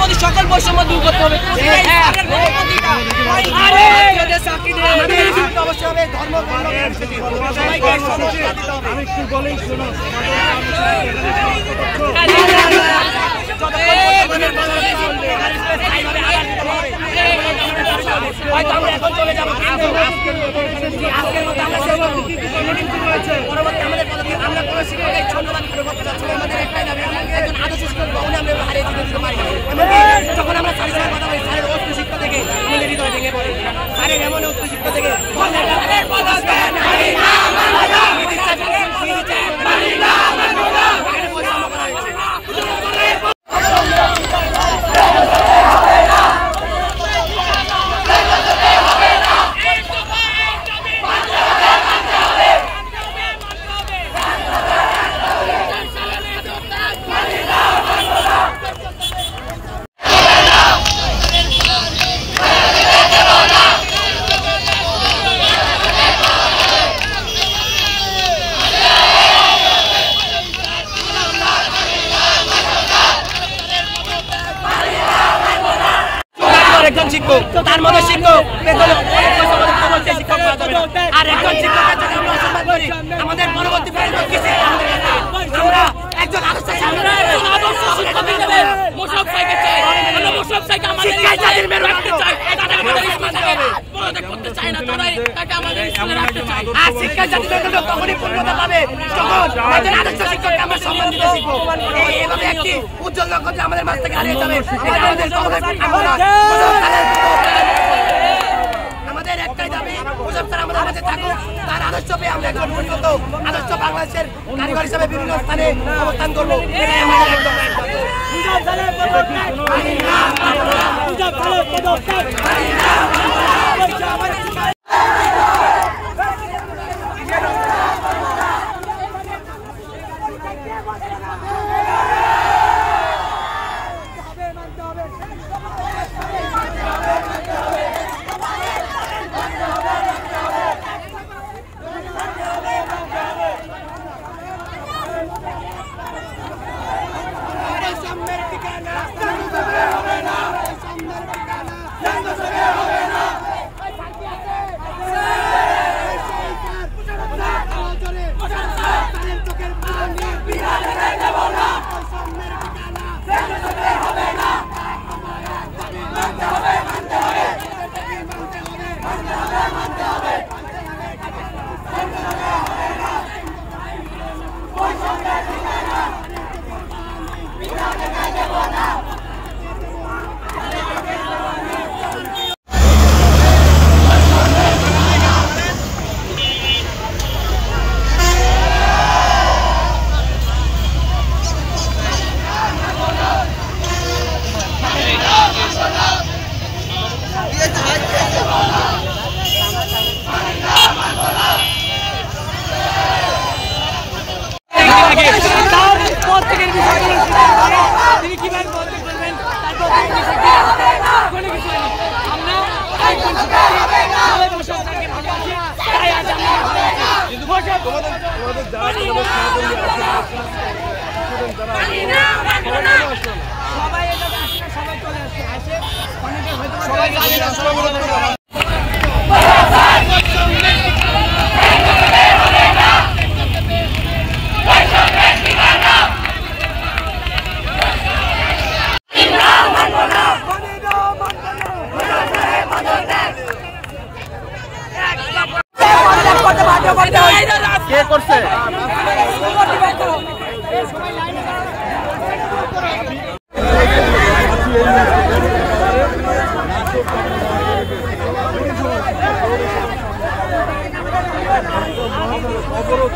মোদী সকল বৈষম্য দূর করতে হবে। আমি একটু বলেই শোনো, যখন আমরা স্যারের সাথে কথা বলি, স্যারের উচ্চ শিক্ষা থেকে হৃদয় ভেঙে পড়ে। স্যারের এমন উচ্চ শিক্ষা থেকে একজন শিক্ষক, তার মতো শিক্ষক আর একজন শিক্ষকের যদি আমরা অসম্মান করি, আমাদের পরবর্তী প্রজন্ম কি শিখবে আমাদের কাছে? আমরা একজন আদর্শ শিক্ষক হিসেবে মোশাররফ ভাইকে চাই। আমরা মোশাররফ ভাইকে আমাদের শিক্ষায় জাতির মেরু রাখতে চাই। তাকে আমাদের স্কুলে পড়াতে করতে চাই না, তাকে আমাদের স্কুলে রাখতে চাই। আর শিক্ষায় জাতির মেরু তখনই পূর্ণতা পাবে যখন একজন আদর্শ শিক্ষককে আমরা সম্মান দিতে শিখবো। এইভাবে একটি উজ্জ্বল লক্ষ্য আমাদের মাঝ থেকে হারিয়ে যাবে। আমাদের একটাই দাবি, মুশাররফ স্যার আমাদের মাঝে থাকুক, তার আদর্শ পেয়ে আমরা একজন উন্নত আদর্শ বাংলাদেশের কারিগর হিসেবে বিভিন্ন স্থানে অবস্থান করবো। এটাই আমাদের একদম কে করছে? অবরোধ